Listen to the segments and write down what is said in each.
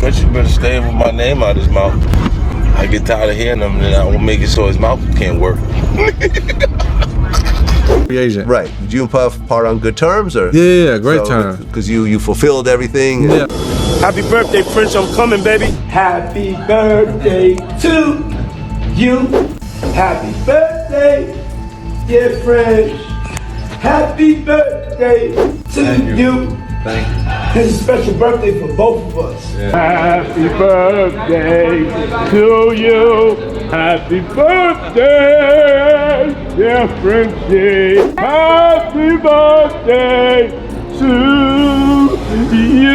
French, you better stay with my name out his mouth. I get tired of hearing him, and then I will make it so his mouth can't work. Agent. Right. Did you and Puff part on good terms, or? Yeah, great terms. Because you fulfilled everything. Yeah. Happy birthday, French, I'm coming, baby. Happy birthday to you. Happy birthday, dear French. Happy birthday to you. Thank you. This is a special birthday for both of us. Yeah. Happy birthday to you. Happy birthday, dear Frenchie. Happy birthday to you.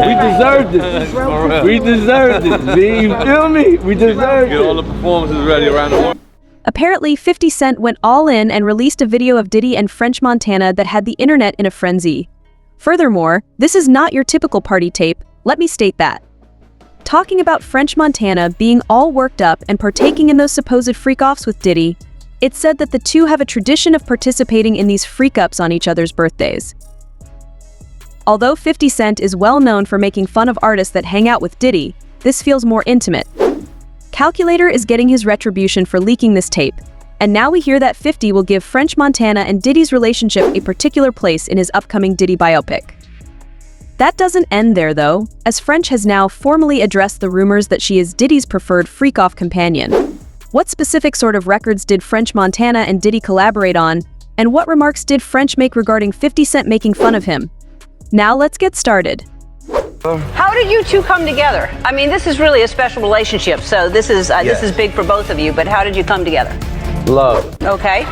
We deserved it. We deserved it. B. You feel me? We deserved it. Get all the performances ready around the world. Apparently, 50 Cent went all in and released a video of Diddy and French Montana that had the internet in a frenzy. Furthermore, this is not your typical party tape, let me state that. Talking about French Montana being all worked up and partaking in those supposed freak-offs with Diddy, it's said that the two have a tradition of participating in these freak-ups on each other's birthdays. Although 50 Cent is well known for making fun of artists that hang out with Diddy, this feels more intimate. Calculator is getting his retribution for leaking this tape, and now we hear that 50 will give French Montana and Diddy's relationship a particular place in his upcoming Diddy biopic. That doesn't end there though, as French has now formally addressed the rumors that she is Diddy's preferred freak-off companion. What specific sort of records did French Montana and Diddy collaborate on, and what remarks did French make regarding 50 Cent making fun of him? Now let's get started. How did you two come together? I mean, this is really a special relationship, so this is big for both of you, but how did you come together? Love. Okay.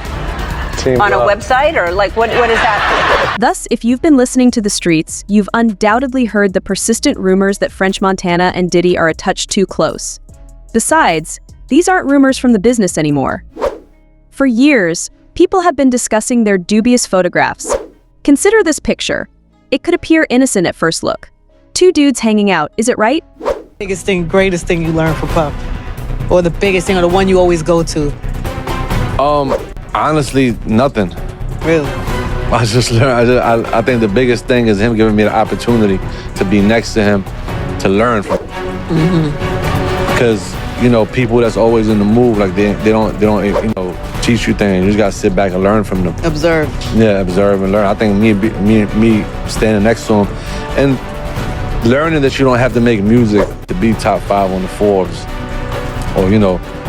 Team On love. a website, or like what is that? Thus, if you've been listening to the streets, you've undoubtedly heard the persistent rumors that French Montana and Diddy are a touch too close. Besides, these aren't rumors from the business anymore. For years, people have been discussing their dubious photographs. Consider this picture. It could appear innocent at first look. Two dudes hanging out, is it right? Biggest thing, greatest thing you learn from Puff? Or the biggest thing, or the one you always go to? Honestly, nothing. Really? I just learned. I think the biggest thing is him giving me the opportunity to be next to him, to learn from. Because you know, people that's always in the move, like they don't teach you things. You just gotta sit back and learn from them. Observe. Yeah, observe and learn. I think me standing next to him and learning that you don't have to make music to be top 5 on the Forbes, or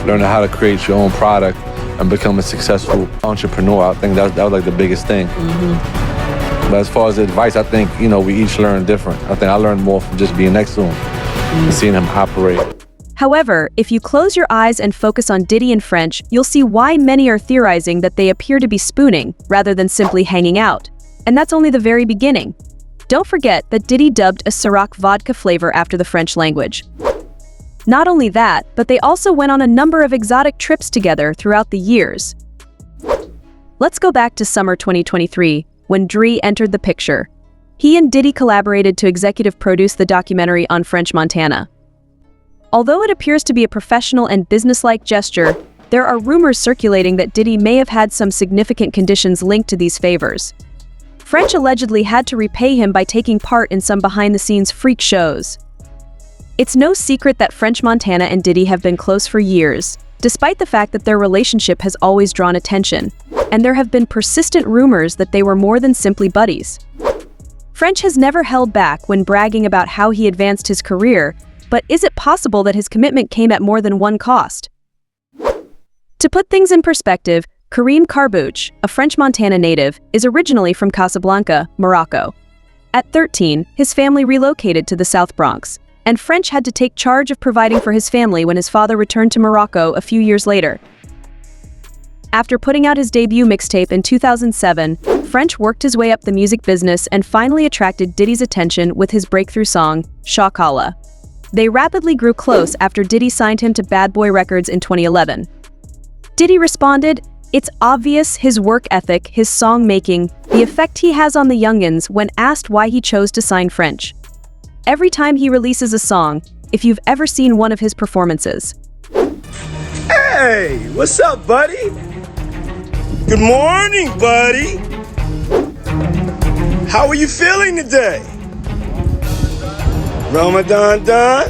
learning how to create your own product and become a successful entrepreneur. I think that was like the biggest thing. But as far as advice, I think we each learn different. I think I learned more from just being next to him and seeing him operate. However, if you close your eyes and focus on Diddy and French, you'll see why many are theorizing that they appear to be spooning rather than simply hanging out. And that's only the very beginning. Don't forget that Diddy dubbed a Ciroc vodka flavor after the French language. Not only that, but they also went on a number of exotic trips together throughout the years. Let's go back to summer 2023, when Dre entered the picture. He and Diddy collaborated to executive produce the documentary on French Montana. Although it appears to be a professional and businesslike gesture, there are rumors circulating that Diddy may have had some significant conditions linked to these favors. French allegedly had to repay him by taking part in some behind-the-scenes freak shows. It's no secret that French Montana and Diddy have been close for years, despite the fact that their relationship has always drawn attention, and there have been persistent rumors that they were more than simply buddies. French has never held back when bragging about how he advanced his career, but is it possible that his commitment came at more than one cost? To put things in perspective, Kareem Karbouch, a French Montana native, is originally from Casablanca, Morocco. At 13, his family relocated to the South Bronx, and French had to take charge of providing for his family when his father returned to Morocco a few years later. After putting out his debut mixtape in 2007, French worked his way up the music business and finally attracted Diddy's attention with his breakthrough song, Shawkala. They rapidly grew close after Diddy signed him to Bad Boy Records in 2011. Diddy responded, "It's obvious his work ethic, his song-making, the effect he has on the youngins," when asked why he chose to sign French. Every time he releases a song, if you've ever seen one of his performances. Hey, what's up, buddy? Good morning, buddy. How are you feeling today? Ramadan done.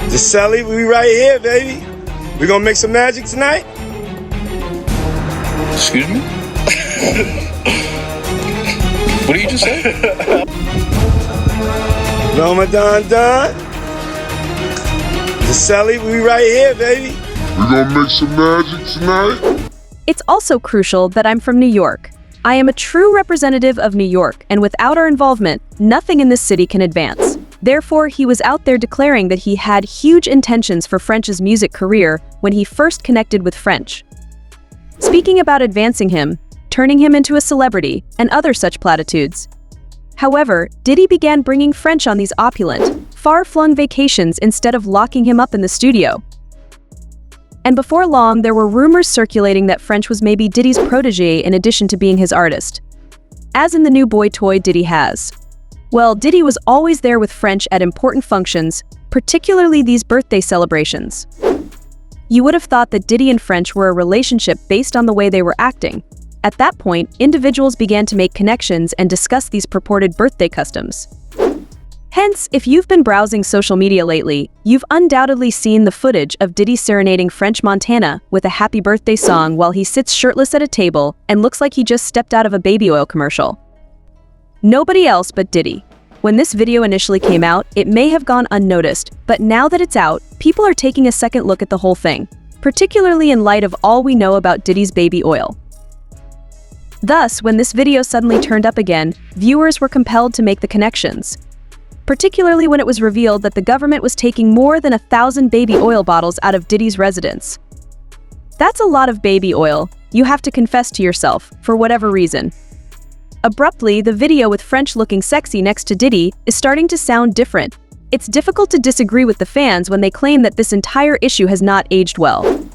Giselle, we right here, baby. We gonna make some magic tonight? Excuse me? What did you just say? Ramadan done. Giselle, we right here, baby. We gonna make some magic tonight? It's also crucial that I'm from New York. I am a true representative of New York, and without our involvement, nothing in this city can advance. Therefore, he was out there declaring that he had huge intentions for French's music career when he first connected with French. Speaking about advancing him, turning him into a celebrity, and other such platitudes. However, Diddy began bringing French on these opulent, far-flung vacations instead of locking him up in the studio. And before long, there were rumors circulating that French was maybe Diddy's protege in addition to being his artist. As in the new boy toy Diddy has. Well, Diddy was always there with French at important functions, particularly these birthday celebrations. You would have thought that Diddy and French were a relationship based on the way they were acting. At that point, individuals began to make connections and discuss these purported birthday customs. Hence, if you've been browsing social media lately, you've undoubtedly seen the footage of Diddy serenading French Montana with a happy birthday song while he sits shirtless at a table and looks like he just stepped out of a baby oil commercial. Nobody else but Diddy. When this video initially came out, it may have gone unnoticed, but now that it's out, people are taking a second look at the whole thing, particularly in light of all we know about Diddy's baby oil. Thus, when this video suddenly turned up again, viewers were compelled to make the connections. Particularly when it was revealed that the government was taking more than 1,000 baby oil bottles out of Diddy's residence. That's a lot of baby oil, you have to confess to yourself, for whatever reason. Abruptly, the video with French looking sexy next to Diddy is starting to sound different. It's difficult to disagree with the fans when they claim that this entire issue has not aged well.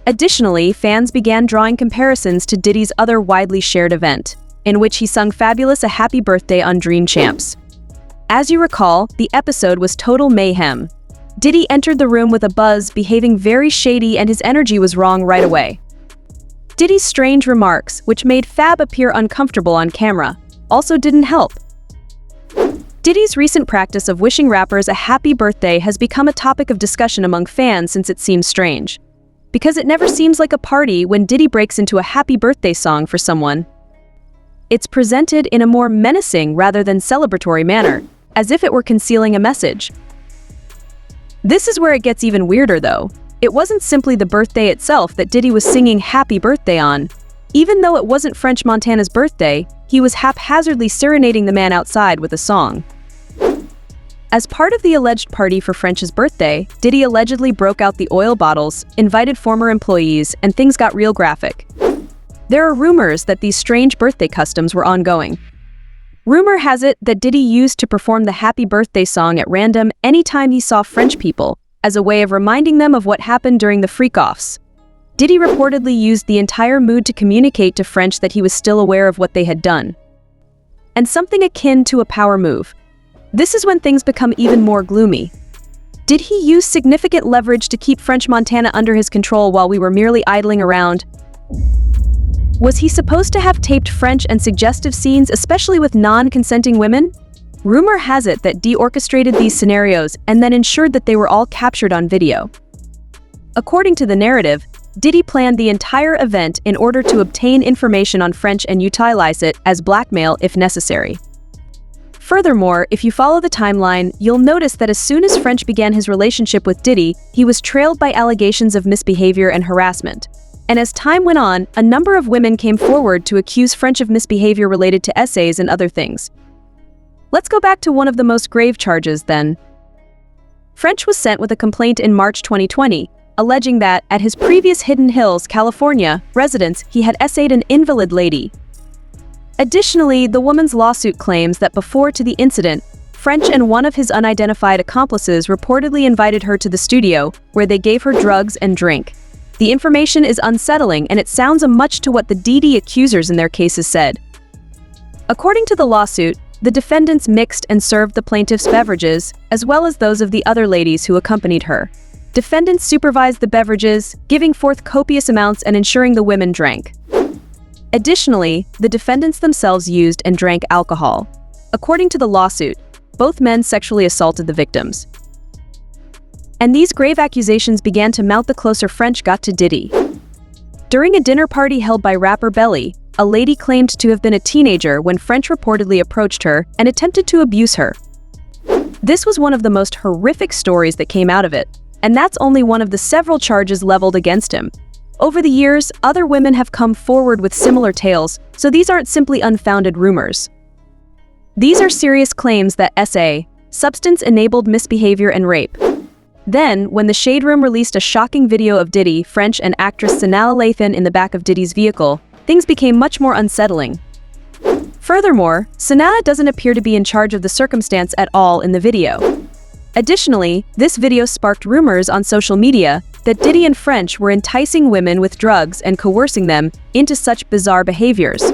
Additionally, fans began drawing comparisons to Diddy's other widely shared event, in which he sung Fabulous a happy birthday on Dream Champs. As you recall, the episode was total mayhem. Diddy entered the room with a buzz, behaving very shady, and his energy was wrong right away. Diddy's strange remarks, which made Fab appear uncomfortable on camera, also didn't help. Diddy's recent practice of wishing rappers a happy birthday has become a topic of discussion among fans since it seems strange. Because it never seems like a party when Diddy breaks into a happy birthday song for someone. It's presented in a more menacing rather than celebratory manner, as if it were concealing a message. This is where it gets even weirder though. It wasn't simply the birthday itself that Diddy was singing happy birthday on. Even though it wasn't French Montana's birthday, he was haphazardly serenading the man outside with a song. As part of the alleged party for French's birthday, Diddy allegedly broke out the oil bottles, invited former employees, and things got real graphic. There are rumors that these strange birthday customs were ongoing. Rumor has it that Diddy used to perform the happy birthday song at random anytime he saw French people, as a way of reminding them of what happened during the FreakOffs. Diddy reportedly used the entire mood to communicate to French that he was still aware of what they had done. And something akin to a power move. This is when things become even more gloomy. Did he use significant leverage to keep French Montana under his control while we were merely idling around? Was he supposed to have taped French and suggestive scenes, especially with non-consenting women? Rumor has it that Diddy orchestrated these scenarios and then ensured that they were all captured on video. According to the narrative, Diddy planned the entire event in order to obtain information on French and utilize it as blackmail if necessary. Furthermore, if you follow the timeline, you'll notice that as soon as French began his relationship with Diddy, he was trailed by allegations of misbehavior and harassment. And as time went on, a number of women came forward to accuse French of misbehavior related to essays and other things. Let's go back to one of the most grave charges then. French was sent with a complaint in March 2020, alleging that, at his previous Hidden Hills, California, residence, he had essayed an invalid lady. Additionally, the woman's lawsuit claims that before to the incident, French and one of his unidentified accomplices reportedly invited her to the studio, where they gave her drugs and drink. The information is unsettling, and it sounds much to what the Diddy accusers in their cases said. According to the lawsuit, the defendants mixed and served the plaintiff's beverages, as well as those of the other ladies who accompanied her. Defendants supervised the beverages, giving forth copious amounts and ensuring the women drank. Additionally, the defendants themselves used and drank alcohol. According to the lawsuit, both men sexually assaulted the victims. And these grave accusations began to mount the closer French got to Diddy. During a dinner party held by rapper Belly, a lady claimed to have been a teenager when French reportedly approached her and attempted to abuse her. This was one of the most horrific stories that came out of it, and that's only one of the several charges leveled against him. Over the years, other women have come forward with similar tales, so these aren't simply unfounded rumors. These are serious claims that SA, substance-enabled misbehavior and rape. Then, when the Shade Room released a shocking video of Diddy, French, and actress Sanaa Lathan in the back of Diddy's vehicle, things became much more unsettling. Furthermore, Sanaa doesn't appear to be in charge of the circumstance at all in the video. Additionally, this video sparked rumors on social media that Diddy and French were enticing women with drugs and coercing them into such bizarre behaviors.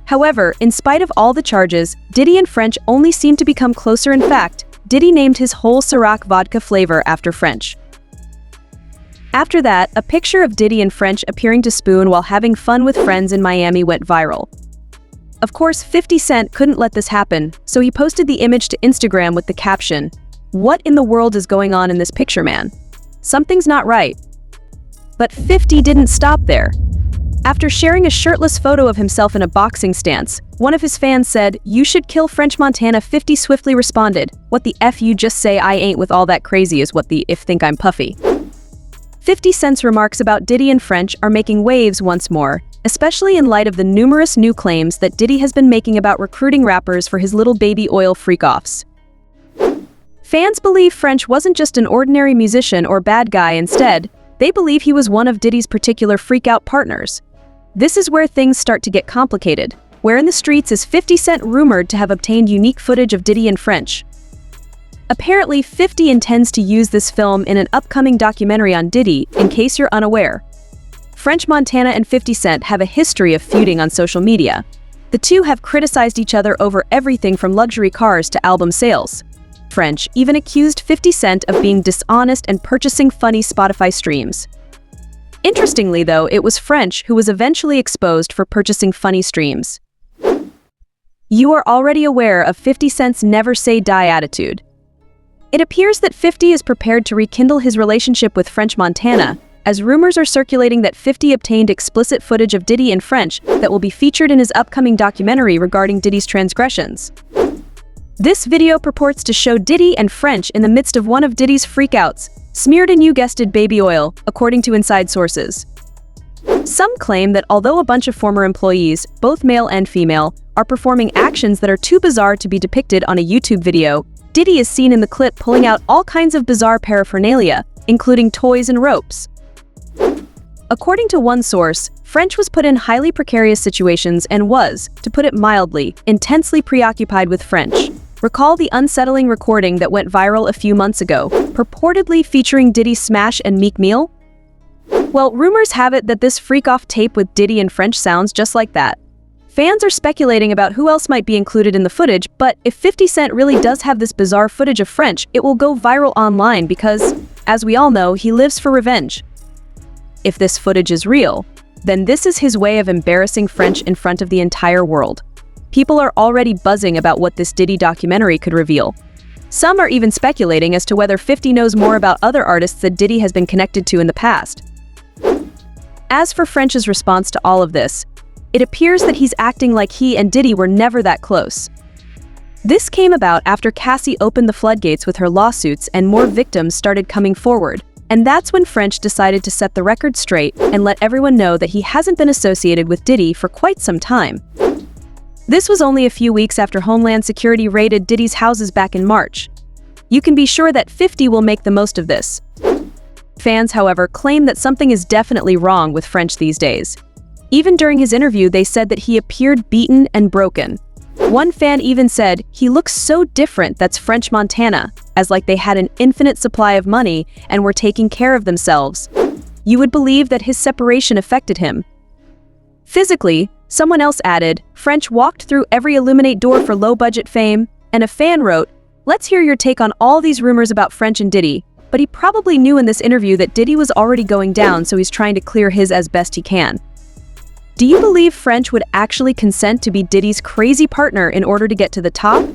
However, in spite of all the charges, Diddy and French only seemed to become closer. In fact, Diddy named his whole Ciroc vodka flavor after French. After that, a picture of Diddy and French appearing to spoon while having fun with friends in Miami went viral. Of course, 50 Cent couldn't let this happen, so he posted the image to Instagram with the caption, "What in the world is going on in this picture, man? Something's not right." But 50 didn't stop there. After sharing a shirtless photo of himself in a boxing stance, one of his fans said, "You should kill French Montana." 50 swiftly responded, "What the F you just say? I ain't with all that crazy is what the if think I'm puffy." 50 Cent's remarks about Diddy and French are making waves once more, especially in light of the numerous new claims that Diddy has been making about recruiting rappers for his little baby oil freak-offs. Fans believe French wasn't just an ordinary musician or bad guy. Instead, they believe he was one of Diddy's particular freak-out partners. This is where things start to get complicated. Where in the streets is 50 Cent rumored to have obtained unique footage of Diddy and French? Apparently, 50 intends to use this film in an upcoming documentary on Diddy, in case you're unaware. French Montana and 50 Cent have a history of feuding on social media. The two have criticized each other over everything from luxury cars to album sales. French even accused 50 Cent of being dishonest and purchasing funny Spotify streams. Interestingly, though, it was French who was eventually exposed for purchasing funny streams. You are already aware of 50 Cent's never say die attitude. It appears that 50 is prepared to rekindle his relationship with French Montana, as rumors are circulating that 50 obtained explicit footage of Diddy and French that will be featured in his upcoming documentary regarding Diddy's transgressions. This video purports to show Diddy and French in the midst of one of Diddy's freakouts, smeared in, you guessed it, baby oil, according to inside sources. Some claim that although a bunch of former employees, both male and female, are performing actions that are too bizarre to be depicted on a YouTube video, Diddy is seen in the clip pulling out all kinds of bizarre paraphernalia, including toys and ropes. According to one source, French was put in highly precarious situations and was, to put it mildly, intensely preoccupied with French. Recall the unsettling recording that went viral a few months ago, purportedly featuring Diddy's Smash and Meek Mill? Well, rumors have it that this freak-off tape with Diddy and French sounds just like that. Fans are speculating about who else might be included in the footage, but if 50 Cent really does have this bizarre footage of French, it will go viral online because, as we all know, he lives for revenge. If this footage is real, then this is his way of embarrassing French in front of the entire world. People are already buzzing about what this Diddy documentary could reveal. Some are even speculating as to whether 50 knows more about other artists that Diddy has been connected to in the past. As for French's response to all of this, it appears that he's acting like he and Diddy were never that close. This came about after Cassie opened the floodgates with her lawsuits and more victims started coming forward. And that's when French decided to set the record straight and let everyone know that he hasn't been associated with Diddy for quite some time. This was only a few weeks after Homeland Security raided Diddy's houses back in March. You can be sure that 50 will make the most of this. Fans, however, claim that something is definitely wrong with French these days. Even during his interview, they said that he appeared beaten and broken. One fan even said, "He looks so different, that's French Montana," as like they had an infinite supply of money and were taking care of themselves. You would believe that his separation affected him. Physically, someone else added, "French walked through every Illuminate door for low-budget fame," and a fan wrote, "Let's hear your take on all these rumors about French and Diddy," but he probably knew in this interview that Diddy was already going down, so he's trying to clear his as best he can. Do you believe French would actually consent to be Diddy's crazy partner in order to get to the top?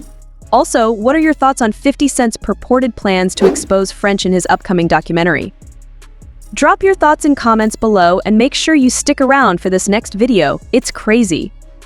Also, what are your thoughts on 50 Cent's purported plans to expose French in his upcoming documentary? Drop your thoughts in comments below and make sure you stick around for this next video. It's crazy.